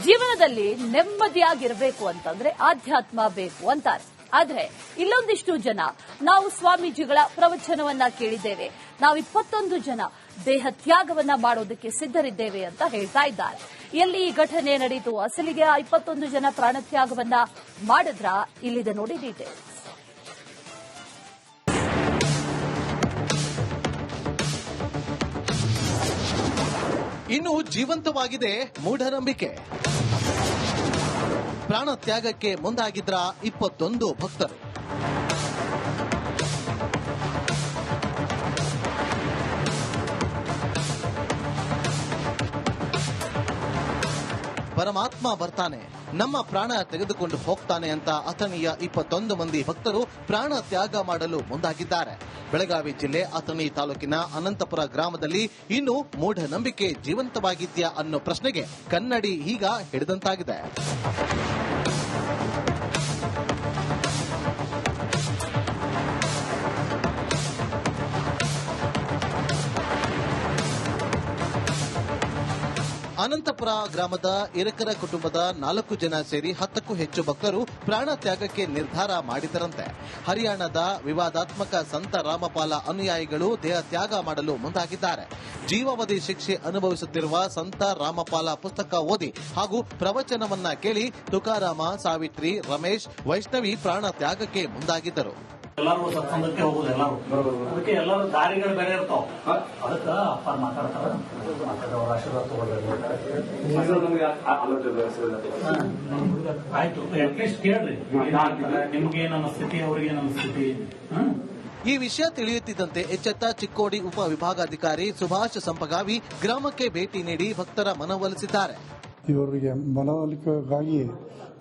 ಜೀವನದಲ್ಲಿ ನೆಮ್ಮದಿಯಾಗಿರಬೇಕು ಅಂತಂದ್ರೆ ಆಧ್ಯಾತ್ಮ ಬೇಕು ಅಂತಾರೆ. ಆದ್ರೆ ಇಲ್ಲೊಂದಿಷ್ಟು ಜನ ನಾವು ಸ್ವಾಮೀಜಿಗಳ ಪ್ರವಚನವನ್ನ ಕೇಳಿದ್ದೇವೆ, ನಾವು 21 ಜನ ದೇಹ ತ್ಯಾಗವನ್ನ ಮಾಡೋದಕ್ಕೆ ಸಿದ್ಧರಿದ್ದೇವೆ ಅಂತ ಹೇಳ್ತಾ ಇದ್ದಾರೆ. ಎಲ್ಲಿ ಈ ಘಟನೆ ನಡೆಯಿತು, ಅಸಲಿಗೆ ಆ 21 ಜನ ಪ್ರಾಣತ್ಯಾಗವನ್ನ ಮಾಡಿದ್ರ? ಇಲ್ಲಿದೆ ನೋಡಿ ಡೀಟೇಲ್ಸ್. ಇನ್ನು ಜೀವಂತವಾಗಿದೆ ಮೂಢನಂಬಿಕೆ. ಪ್ರಾಣ ತ್ಯಾಗಕ್ಕೆ ಮುಂದಾಗಿದ್ರ 21 ಭಕ್ತರು. ಪರಮಾತ್ಮ ಬರ್ತಾನೆ, ನಮ್ಮ ಪ್ರಾಣ ತೆಗೆದುಕೊಂಡು ಹೋಗ್ತಾನೆ ಅಂತ ಅಥಣಿಯ 21 ಮಂದಿ ಭಕ್ತರು ಪ್ರಾಣ ತ್ಯಾಗ ಮಾಡಲು ಮುಂದಾಗಿದ್ದಾರೆ. ಬೆಳಗಾವಿ ಜಿಲ್ಲೆ ಅಥಣಿ ತಾಲೂಕಿನ ಅನಂತಪುರ ಗ್ರಾಮದಲ್ಲಿ ಇನ್ನು ಮೂಢನಂಬಿಕೆ ಜೀವಂತವಾಗಿದ್ಯಾ ಅನ್ನೋ ಪ್ರಶ್ನೆಗೆ ಕನ್ನಡಿ ಈಗ ಹಿಡಿದಂತಾಗಿದೆ. ಅನಂತಪುರ ಗ್ರಾಮದ ಇರಕರ ಕುಟುಂಬದ 4 ಜನ ಸೇರಿ 10ಕ್ಕೂ ಹೆಚ್ಚು ಭಕ್ತರು ಪ್ರಾಣ ತ್ಯಾಗಕ್ಕೆ ನಿರ್ಧಾರ ಮಾಡಿದರಂತೆ. ಹರಿಯಾಣದ ವಿವಾದಾತ್ಮಕ ಸಂತ ರಾಮಪಾಲ ಅನುಯಾಯಿಗಳು ದೇಹ ತ್ಯಾಗ ಮಾಡಲು ಮುಂದಾಗಿದ್ದಾರೆ. ಜೀವಾವಧಿ ಶಿಕ್ಷೆ ಅನುಭವಿಸುತ್ತಿರುವ ಸಂತ ರಾಮಪಾಲ ಪುಸ್ತಕ ಓದಿ ಹಾಗೂ ಪ್ರವಚನವನ್ನ ಕೇಳಿ ತುಕಾರಾಮ, ಸಾವಿತ್ರಿ, ರಮೇಶ್, ವೈಷ್ಣವಿ ಪ್ರಾಣ ತ್ಯಾಗಕ್ಕೆ ಮುಂದಾಗಿದ್ದರು. ಎಲ್ಲರೂ ಸತ್ಸಂಗಕ್ಕೆ ಹೋಗುದು, ಅದಕ್ಕೆ ಎಲ್ಲರೂ ದಾರಿಗಳು ಬೇರೆ ಇರ್ತಾವ. ಅದಕ್ಕೆ ಅಪ್ಪ ಮಾತಾಡ್ತಾರ, ಅವ್ರ ಆಶೀರ್ವಾದ ತಗೊಳ್ಬೇಕು. ಆಯ್ತು, ಅಟ್ಲೀಸ್ಟ್ ಕೇಳ್ರಿ, ನಿಮ್ಗೆ ನಮ್ಮ ಸ್ಥಿತಿ, ಅವ್ರಿಗೆ ನಮ್ಮ ಸ್ಥಿತಿ. ಈ ವಿಷಯ ತಿಳಿಯುತ್ತಿದ್ದಂತೆ ಎಚ್ಚೆತ್ತ ಚಿಕ್ಕೋಡಿ ಉಪ ವಿಭಾಗಾಧಿಕಾರಿ ಸುಭಾಷ್ ಸಂಪಗಾವಿ ಗ್ರಾಮಕ್ಕೆ ಭೇಟಿ ನೀಡಿ ಭಕ್ತರ ಮನವೊಲಿಸಿದ್ದಾರೆ. ಇವರಿಗೆ ಮನವೊಲಿಕೆಗಾಗಿ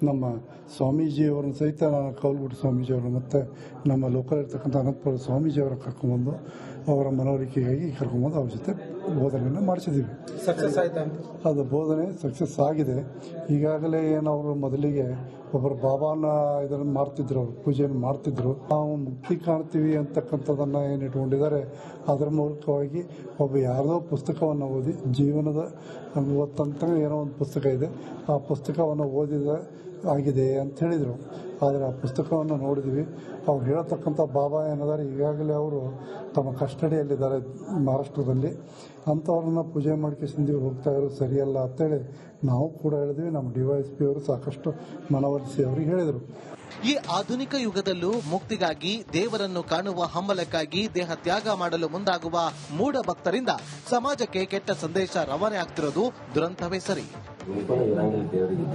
ನಮ್ಮ ಸ್ವಾಮೀಜಿಯವರನ್ನು ಸಹಿತ ನಾನು ಕೌಲ್ಗುಡಿ ಸ್ವಾಮೀಜಿಯವರು ಮತ್ತು ನಮ್ಮ ಲೋಕಲ್ ಇರ್ತಕ್ಕಂಥ ಅನಂತಪುರ ಸ್ವಾಮೀಜಿಯವರ ಕರ್ಕೊಂಡ್ಬಂದು ಅವರ ಮನವರಿಕೆಗಾಗಿ ಕರ್ಕೊಂಡ್ಬಂದು ಅವ್ರ ಜೊತೆ ಬೋಧನೆಯನ್ನು ಮಾಡಿಸಿದ್ದೀವಿ. ಸಕ್ಸಸ್ ಆಯ್ತಾ? ಅದು ಬೋಧನೆ ಸಕ್ಸಸ್ ಆಗಿದೆ. ಈಗಾಗಲೇ ಏನವರು ಮೊದಲಿಗೆ ಒಬ್ಬರು ಬಾಬಾನ ಇದನ್ನು ಮಾಡ್ತಿದ್ರು, ಅವರು ಪೂಜೆಯನ್ನು ಮಾಡ್ತಿದ್ರು. ನಾವು ಮುಕ್ತಿ ಕಾಣ್ತೀವಿ ಅಂತಕ್ಕಂಥದ್ದನ್ನು ಏನು ಇಟ್ಕೊಂಡಿದ್ದಾರೆ, ಅದರ ಮೂಲಕವಾಗಿ ಒಬ್ಬ ಯಾರದೋ ಪುಸ್ತಕವನ್ನು ಓದಿ ಜೀವನದ ಇವತ್ತಂತ ಏನೋ ಒಂದು ಪುಸ್ತಕ ಇದೆ, ಆ ಪುಸ್ತಕವನ್ನು ಓದಿದ ಆಗಿದೆ ಅಂತ ಹೇಳಿದರು. ಆದರೆ ಆ ಪುಸ್ತಕವನ್ನು ನೋಡಿದ್ವಿ. ಅವ್ರು ಹೇಳತಕ್ಕಂಥ ಬಾಬಾ ಏನಾದರೆ ಈಗಾಗಲೇ ಅವರು ತಮ್ಮ ಕಸ್ಟಡಿಯಲ್ಲಿದ್ದಾರೆ ಮಹಾರಾಷ್ಟ್ರದಲ್ಲಿ. ಅಂಥವ್ರನ್ನ ಪೂಜೆ ಮಾಡ್ಕೊಂಡು ಹೋಗ್ತಾ ಇರೋದು ಸರಿಯಲ್ಲ ಅಂತೇಳಿ ನಾವು ಕೂಡ ಹೇಳಿದ್ವಿ. ನಮ್ಮ DYSP ಅವರು ಸಾಕಷ್ಟು ಮನವೊಲಿಸಿ ಅವರಿಗೆ ಹೇಳಿದರು. ಈ ಆಧುನಿಕ ಯುಗದಲ್ಲೂ ಮುಕ್ತಿಗಾಗಿ ದೇವರನ್ನು ಕಾಣುವ ಹಂಬಲಕ್ಕಾಗಿ ದೇಹ ತ್ಯಾಗ ಮಾಡಲು ಮುಂದಾಗುವ ಮೂಢ ಭಕ್ತರಿಂದ ಸಮಾಜಕ್ಕೆ ಕೆಟ್ಟ ಸಂದೇಶ ರವಾನೆ ಆಗ್ತಿರೋದು ದುರಂತವೇ ಸರಿ. ರೂಪ ಇರಂಗಿಲ್ಲ ದೇವರಿಗೆ,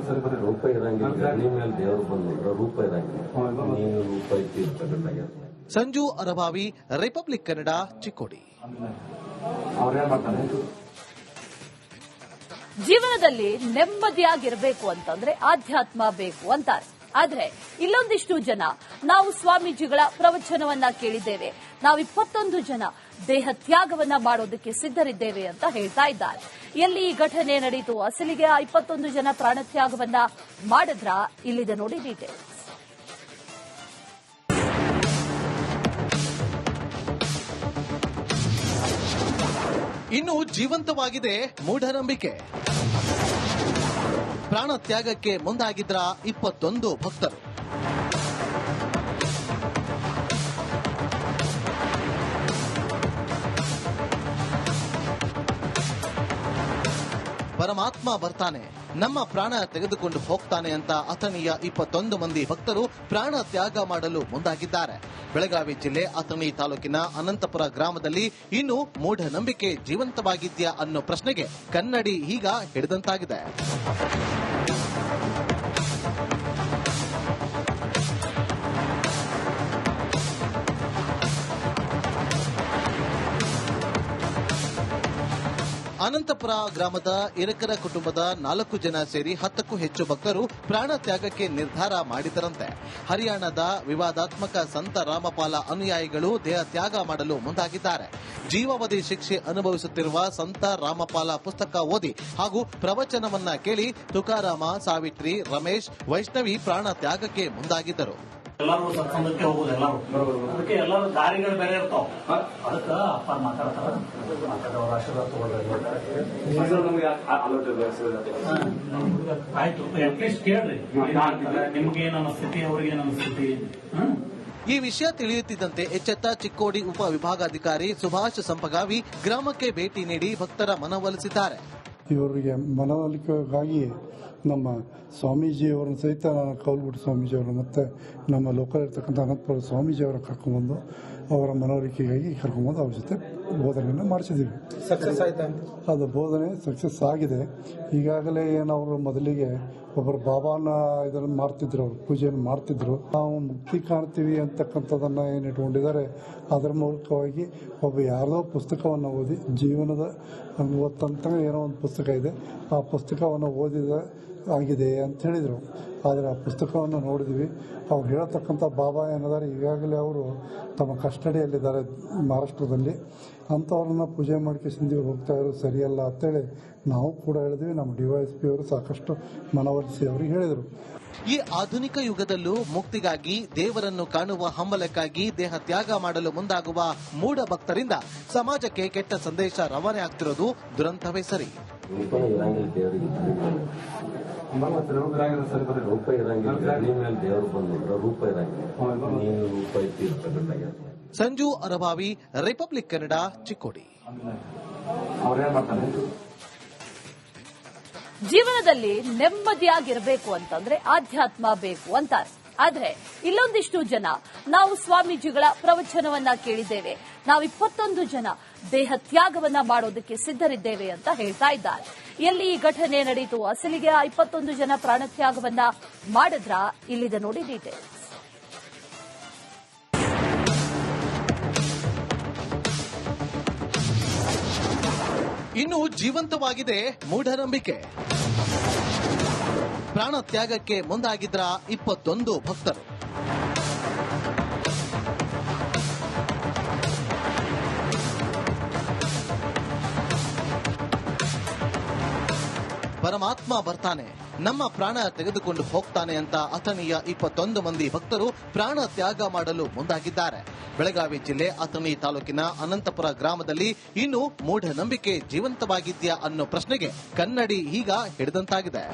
ಸರಿ ಬರೀ ರೂಪ ಇರಂಗಿಲ್ಲ. ನಿಮ್ಮ ಮೇಲೆ ದೇವರು ಬಂದ್ರು, ರೂಪ ಇರಂಗಿಲ್ಲ, ನೀನು ರೂಪ ಇಟ್ಟಿರ್ತಕ್ಕಂಥ. ಸಂಜು ಅರಭಾವಿ, ರಿಪಬ್ಲಿಕ್ ಕನ್ನಡ, ಚಿಕ್ಕೋಡಿ. ಜೀವನದಲ್ಲಿ ನೆಮ್ಮದಿಯಾಗಿರಬೇಕು ಅಂತಂದ್ರೆ ಆಧ್ಯಾತ್ಮ ಬೇಕು ಅಂತಾರೆ. ಆದ್ರೆ ಇಲ್ಲೊಂದಿಷ್ಟು ಜನ ನಾವು ಸ್ವಾಮೀಜಿಗಳ ಪ್ರವಚನವನ್ನ ಕೇಳಿದ್ದೇವೆ, ನಾವು 21 ಜನ ದೇಹ ತ್ಯಾಗವನ್ನ ಮಾಡೋದಕ್ಕೆ ಸಿದ್ಧರಿದ್ದೇವೆ ಅಂತ ಹೇಳ್ತಾ ಇದ್ದಾರೆ. ಎಲ್ಲಿ ಈ ಘಟನೆ ನಡೆಯಿತು, ಅಸಲಿಗೆ ಆ 21 ಜನ ಪ್ರಾಣತ್ಯಾಗವನ್ನ ಮಾಡಿದ್ರ? ಇಲ್ಲಿದೆ ನೋಡಿ ಡೀಟೇಲ್ಸ್. ಇನ್ನು ಜೀವಂತವಾಗಿದೆ ಮೂಢನಂಬಿಕೆ. ಪ್ರಾಣ ತ್ಯಾಗಕ್ಕೆ ಮುಂದಾಗಿದ್ರ 21 ಭಕ್ತರು. ಪರಮಾತ್ಮ ಬರ್ತಾನೆ, ನಮ್ಮ ಪ್ರಾಣ ತೆಗೆದುಕೊಂಡು ಹೋಗ್ತಾನೆ ಅಂತ ಅಥಣಿಯ 21 ಮಂದಿ ಭಕ್ತರು ಪ್ರಾಣ ತ್ಯಾಗ ಮಾಡಲು ಮುಂದಾಗಿದ್ದಾರೆ. ಬೆಳಗಾವಿ ಜಿಲ್ಲೆ ಅಥಣಿ ತಾಲೂಕಿನ ಅನಂತಪುರ ಗ್ರಾಮದಲ್ಲಿ ಇನ್ನು ಮೂಢನಂಬಿಕೆ ಜೀವಂತವಾಗಿದ್ಯಾ ಅನ್ನೋ ಪ್ರಶ್ನೆಗೆ ಕನ್ನಡಿ ಈಗ ಹಿಡಿದಂತಾಗಿದೆ. ಅನಂತಪುರ ಗ್ರಾಮದ ಇರಕರ ಕುಟುಂಬದ 4 ಜನ ಸೇರಿ 10ಕ್ಕೂ ಹೆಚ್ಚು ಭಕ್ತರು ಪ್ರಾಣ ತ್ಯಾಗಕ್ಕೆ ನಿರ್ಧಾರ ಮಾಡಿದರಂತೆ. ಹರಿಯಾಣದ ವಿವಾದಾತ್ಮಕ ಸಂತ ರಾಮಪಾಲ ಅನುಯಾಯಿಗಳು ದೇಹ ತ್ಯಾಗ ಮಾಡಲು ಮುಂದಾಗಿದ್ದಾರೆ. ಜೀವಾವಧಿ ಶಿಕ್ಷೆ ಅನುಭವಿಸುತ್ತಿರುವ ಸಂತ ರಾಮಪಾಲ ಪುಸ್ತಕ ಓದಿ ಹಾಗೂ ಪ್ರವಚನವನ್ನ ಕೇಳಿ ತುಕಾರಾಮ, ಸಾವಿತ್ರಿ, ರಮೇಶ್, ವೈಷ್ಣವಿ ಪ್ರಾಣ ತ್ಯಾಗಕ್ಕೆ ಮುಂದಾಗಿದ್ದರು. ಎಲ್ಲರೂ ಸತ್ಸಂಗಕ್ಕೆ ಹೋಗುದು ಎಲ್ಲರೂ ಅದಕ್ಕೆ ಎಲ್ಲರೂ ದಾರಿಗಳು ಬೇರೆ ಇರ್ತಾವ ಅದಕ್ಕ ಅಪ್ಪ ಮಾತಾಡ್ತಾರ ಅವ್ರ ಆಶೀರ್ವಾದ ಆಯ್ತು ಅಟ್ಲೀಸ್ಟ್ ಕೇಳ್ರಿ ನಿಮ್ಗೆ ಏನ್ ಅನಿಸ್ತೈತಿ ಅವ್ರಿಗೆ ಏನ್ ಅನಿಸ್ತೈತಿ. ಈ ವಿಷಯ ತಿಳಿಯುತ್ತಿದ್ದಂತೆ ಎಚ್ಚೆತ್ತ ಚಿಕ್ಕೋಡಿ ಉಪ ವಿಭಾಗಾಧಿಕಾರಿ ಸುಭಾಷ್ ಸಂಪಗಾವಿ ಗ್ರಾಮಕ್ಕೆ ಭೇಟಿ ನೀಡಿ ಭಕ್ತರ ಮನವೊಲಿಸಿದ್ದಾರೆ. ಇವರಿಗೆ ಮನವೊಲಿಕೆಗಾಗಿ ನಮ್ಮ ಸ್ವಾಮೀಜಿಯವರನ್ನು ಸಹಿತ ನಾನು ಕೌಲ್ಗುಡಿ ಸ್ವಾಮೀಜಿಯವರು ಮತ್ತು ನಮ್ಮ ಲೋಕಲ್ ಇರ್ತಕ್ಕಂಥ ಅನಂತಪುರ ಸ್ವಾಮೀಜಿಯವರ ಕರ್ಕೊಂಡ್ಬಂದು ಅವರ ಮನವೊಲಿಕೆಗಾಗಿ ಕರ್ಕೊಂಡ್ಬಂದು ಅವ್ರ ಜೊತೆ ಬೋಧನೆಯನ್ನು ಮಾಡಿಸಿದ್ದೀವಿ. ಸಕ್ಸಸ್ ಆಯ್ತಾ? ಅದು ಬೋಧನೆ ಸಕ್ಸಸ್ ಆಗಿದೆ. ಈಗಾಗಲೇ ಏನವರು ಮೊದಲಿಗೆ ಒಬ್ಬರು ಬಾಬಾನ ಇದನ್ನು ಮಾಡ್ತಿದ್ರು, ಅವರು ಪೂಜೆಯನ್ನು ಮಾಡ್ತಿದ್ರು. ನಾವು ಮುಕ್ತಿ ಕಾಣ್ತೀವಿ ಅಂತಕ್ಕಂಥದ್ದನ್ನು ಏನು ಇಟ್ಕೊಂಡಿದ್ದಾರೆ, ಅದರ ಮೂಲಕವಾಗಿ ಒಬ್ಬ ಯಾರದೋ ಪುಸ್ತಕವನ್ನು ಓದಿ ಜೀವನದ ಇವತ್ತಂತ ಏನೋ ಒಂದು ಪುಸ್ತಕ ಇದೆ, ಆ ಪುಸ್ತಕವನ್ನು ಓದಿದ ಆಗಿದೆ ಅಂತ ಹೇಳಿದರು. ಆದರೆ ಆ ಪುಸ್ತಕವನ್ನು ನೋಡಿದ್ವಿ. ಅವ್ರು ಹೇಳತಕ್ಕಂಥ ಬಾಬಾ ಏನಿದ್ದಾರೆ ಈಗಾಗಲೇ ಅವರು ತಮ್ಮ ಕಸ್ಟಡಿಯಲ್ಲಿದ್ದಾರೆ ಮಹಾರಾಷ್ಟ್ರದಲ್ಲಿ. ಅಂಥವ್ರನ್ನ ಪೂಜೆ ಮಾಡ್ಕೊಂಡು ಹೋಗ್ತಾ ಇರೋದು ಸರಿಯಲ್ಲ ಅಂತೇಳಿ ನಾವು ಕೂಡ ಹೇಳಿದ್ವಿ. ನಮ್ಮ DYSP ಅವರು ಸಾಕಷ್ಟು ಮನವೊಲಿಸಿ ಅವರಿಗೆ ಹೇಳಿದರು. ಈ ಆಧುನಿಕ ಯುಗದಲ್ಲೂ ಮುಕ್ತಿಗಾಗಿ ದೇವರನ್ನು ಕಾಣುವ ಹಂಬಲಕ್ಕಾಗಿ ದೇಹ ತ್ಯಾಗ ಮಾಡಲು ಮುಂದಾಗುವ ಮೂಢ ಭಕ್ತರಿಂದ ಸಮಾಜಕ್ಕೆ ಕೆಟ್ಟ ಸಂದೇಶ ರವಾನೆ ಆಗ್ತಿರೋದು ದುರಂತವೇ ಸರಿ. ರೂಪ ಇರಂಗಿಲ್ಲ, ಮೇಲೆ ದೇವರು ಬಂದ್ರು ರೂಪ ಇರಂಗಿಲ್ಲ, ನೀನು ರೂಪ ಇರ್ಬೇಕಾಗ್ಯ. ಸಂಜು ಅರಭಾವಿ, ರಿಪಬ್ಲಿಕ್ ಕನ್ನಡ, ಚಿಕ್ಕೋಡಿ. ಜೀವನದಲ್ಲಿ ನೆಮ್ಮದಿಯಾಗಿರಬೇಕು ಅಂತಂದ್ರೆ ಆಧ್ಯಾತ್ಮ ಬೇಕು ಅಂತಾರೆ. ಆದ್ರೆ ಇಲ್ಲೊಂದಿಷ್ಟು ಜನ ನಾವು ಸ್ವಾಮೀಜಿಗಳ ಪ್ರವಚನವನ್ನ ಕೇಳಿದ್ದೇವೆ, ನಾವು 21 ಜನ ದೇಹ ತ್ಯಾಗವನ್ನ ಮಾಡೋದಕ್ಕೆ ಸಿದ್ಧರಿದ್ದೇವೆ ಅಂತ ಹೇಳ್ತಾ ಇದ್ದಾರೆ. ಎಲ್ಲಿ ಈ ಘಟನೆ ನಡೆಯಿತು, ಅಸಲಿಗೆ ಆ 21 ಜನ ಪ್ರಾಣತ್ಯಾಗವನ್ನ ಮಾಡಿದ್ರ? ಇಲ್ಲಿದೆ ನೋಡಿ ಡೀಟೇಲ್ಸ್. ಇನ್ನು ಜೀವಂತವಾಗಿದೆ ಮೂಢನಂಬಿಕೆ. ಪ್ರಾಣ ತ್ಯಾಗಕ್ಕೆ ಮುಂದಾಗಿದ್ರ 21 ಭಕ್ತರು. ಪರಮಾತ್ಮ ಬರ್ತಾನೆ, ನಮ್ಮ ಪ್ರಾಣ ತೆಗೆದುಕೊಂಡು ಹೋಗ್ತಾನೆ ಅಂತ ಅಥಣಿಯ 21 ಮಂದಿ ಭಕ್ತರು ಪ್ರಾಣ ತ್ಯಾಗ ಮಾಡಲು ಮುಂದಾಗಿದ್ದಾರೆ. ಬೆಳಗಾವಿ ಜಿಲ್ಲೆ ಅಥಣಿ ತಾಲೂಕಿನ ಅನಂತಪುರ ಗ್ರಾಮದಲ್ಲಿ ಇನ್ನು ಮೂಢನಂಬಿಕೆ ಜೀವಂತವಾಗಿದ್ಯಾ ಅನ್ನೋ ಪ್ರಶ್ನೆಗೆ ಕನ್ನಡಿ ಈಗ ಹಿಡಿದಂತಾಗಿದೆ.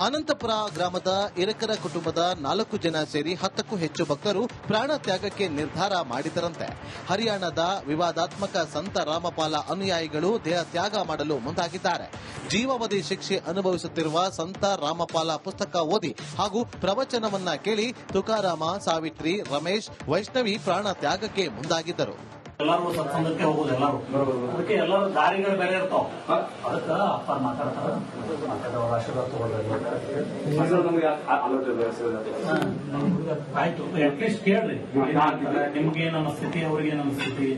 ಅನಂತಪುರ ಗ್ರಾಮದ ಇರಕರ ಕುಟುಂಬದ 4 ಜನ ಸೇರಿ 10ಕ್ಕೂ ಹೆಚ್ಚು ಭಕ್ತರು ಪ್ರಾಣ ತ್ಯಾಗಕ್ಕೆ ನಿರ್ಧಾರ ಮಾಡಿದರಂತೆ. ಹರಿಯಾಣದ ವಿವಾದಾತ್ಮಕ ಸಂತ ರಾಮಪಾಲ ಅನುಯಾಯಿಗಳು ದೇಹ ತ್ಯಾಗ ಮಾಡಲು ಮುಂದಾಗಿದ್ದಾರೆ. ಜೀವಾವಧಿ ಶಿಕ್ಷೆ ಅನುಭವಿಸುತ್ತಿರುವ ಸಂತ ರಾಮಪಾಲ ಪುಸ್ತಕ ಓದಿ ಹಾಗೂ ಪ್ರವಚನವನ್ನ ಕೇಳಿ ತುಕಾರಾಮ, ಸಾವಿತ್ರಿ, ರಮೇಶ್, ವೈಷ್ಣವಿ ಪ್ರಾಣ ತ್ಯಾಗಕ್ಕೆ ಮುಂದಾಗಿದ್ದರು. ಎಲ್ಲರೂ ಸತ್ಸಂಗಕ್ಕೆ ಹೋಗುದು ಎಲ್ಲರೂ ಅದಕ್ಕೆ ಎಲ್ಲರೂ ದಾರಿಗಳು ಬೇರೆ ಇರ್ತಾವ ಅದಕ್ಕ ಅಪ್ಪ ಮಾತಾಡ್ತಾರ ಅವ್ರ ಆಶೀರ್ವಾದ ಆಯ್ತು ಅಟ್ಲೀಸ್ಟ್ ಕೇಳ್ರಿ ನಿಮ್ಗೆ ಏನ್ ಅನಿಸ್ತೈತಿ ಅವ್ರಿಗೆ ಏನ್ ಅನಿಸ್ತೈತಿ.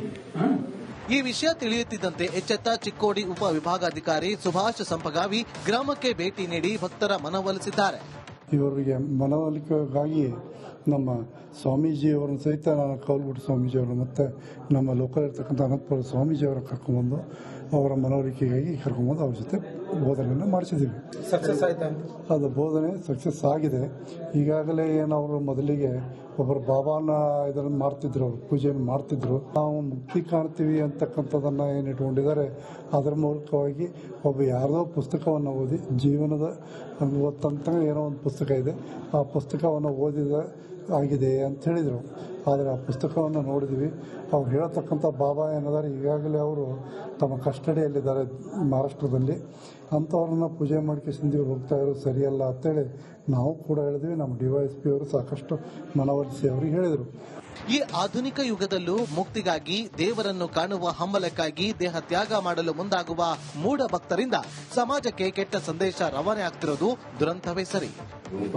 ಈ ವಿಷಯ ತಿಳಿಯುತ್ತಿದ್ದಂತೆ ಎಚ್ಚೆತ್ತ ಚಿಕ್ಕೋಡಿ ಉಪ ವಿಭಾಗಾಧಿಕಾರಿ ಸುಭಾಷ್ ಸಂಪಗಾವಿ ಗ್ರಾಮಕ್ಕೆ ಭೇಟಿ ನೀಡಿ ಭಕ್ತರ ಮನವೊಲಿಸಿದ್ದಾರೆ. ಇವರಿಗೆ ಮನವೊಲಿಕೆಗಾಗಿ ನಮ್ಮ ಸ್ವಾಮೀಜಿಯವರನ್ನು ಸಹಿತ ನಾನು ಕೌಲ್ಗುಡಿ ಸ್ವಾಮೀಜಿಯವರು ಮತ್ತು ನಮ್ಮ ಲೋಕಲ್ ಇರ್ತಕ್ಕಂಥ ಅನಂತಪುರ ಸ್ವಾಮೀಜಿಯವರ ಕರ್ಕೊಂಡ್ಬಂದು ಅವರ ಮನವೊಲಿಕೆಗಾಗಿ ಕರ್ಕೊಂಡ್ಬಂದು ಅವ್ರ ಜೊತೆ ಬೋಧನೆಯನ್ನು ಮಾಡಿಸಿದ್ದೀವಿ. ಸಕ್ಸಸ್ ಆಯ್ತಾ? ಅದು ಬೋಧನೆ ಸಕ್ಸಸ್ ಆಗಿದೆ. ಈಗಾಗಲೇ ಏನವರು ಮೊದಲಿಗೆ ಒಬ್ಬರು ಬಾಬಾನ ಇದನ್ನು ಮಾಡ್ತಿದ್ರು, ಅವರು ಪೂಜೆಯನ್ನು ಮಾಡ್ತಿದ್ರು. ನಾವು ಮುಕ್ತಿ ಕಾಣ್ತೀವಿ ಅಂತಕ್ಕಂಥದ್ದನ್ನು ಏನು ಇಟ್ಕೊಂಡಿದ್ದಾರೆ, ಅದರ ಮೂಲಕವಾಗಿ ಒಬ್ಬ ಯಾರದೋ ಪುಸ್ತಕವನ್ನು ಓದಿ ಜೀವನದ ಇವತ್ತಂತ ಏನೋ ಒಂದು ಪುಸ್ತಕ ಇದೆ, ಆ ಪುಸ್ತಕವನ್ನು ಓದಿದ ಆಗಿದೆ ಅಂತ ಹೇಳಿದರು. ಆದರೆ ಆ ಪುಸ್ತಕವನ್ನು ನೋಡಿದ್ವಿ. ಅವ್ರು ಹೇಳತಕ್ಕಂಥ ಬಾಬಾ ಏನಿದ್ದಾರೆ ಈಗಾಗಲೇ ಅವರು ತಮ್ಮ ಕಸ್ಟಡಿಯಲ್ಲಿದ್ದಾರೆ ಮಹಾರಾಷ್ಟ್ರದಲ್ಲಿ. ಅಂಥವ್ರನ್ನ ಪೂಜೆ ಮಾಡ್ಕೊಂಡು ಹೋಗ್ತಾ ಇರೋದು ಸರಿಯಲ್ಲ ಅಂತೇಳಿ ನಾವು ಕೂಡ ಹೇಳಿದ್ವಿ. ನಮ್ಮ DYSP ಅವರು ಸಾಕಷ್ಟು ಮನವೊಲಿಸಿ ಅವರಿಗೆ ಹೇಳಿದರು. ಈ ಆಧುನಿಕ ಯುಗದಲ್ಲೂ ಮುಕ್ತಿಗಾಗಿ ದೇವರನ್ನು ಕಾಣುವ ಹಂಬಲಕ್ಕಾಗಿ ದೇಹ ತ್ಯಾಗ ಮಾಡಲು ಮುಂದಾಗುವ ಮೂಢ ಭಕ್ತರಿಂದ ಸಮಾಜಕ್ಕೆ ಕೆಟ್ಟ ಸಂದೇಶ ರವಾನೆ ಆಗ್ತಿರೋದು ದುರಂತವೇ ಸರಿ. ರೂಪ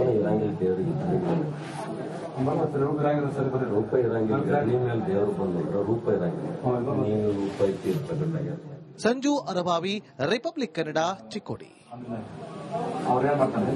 ಇರಂಗಿಲ್ಲ, ಮೇಲೆ ದೇವರು ಬಂದ್ರು ರೂಪ ಇರಂಗಿಲ್ಲ, ನೀನು ರೂಪ ಇರ್ಬೇಕಾಗ್ಯ. ಸಂಜು ಅರಭಾವಿ, ರಿಪಬ್ಲಿಕ್ ಕನ್ನಡ, ಚಿಕ್ಕೋಡಿ. ಅವ್ರೇನ್ ಮಾಡ್ತಾರೆ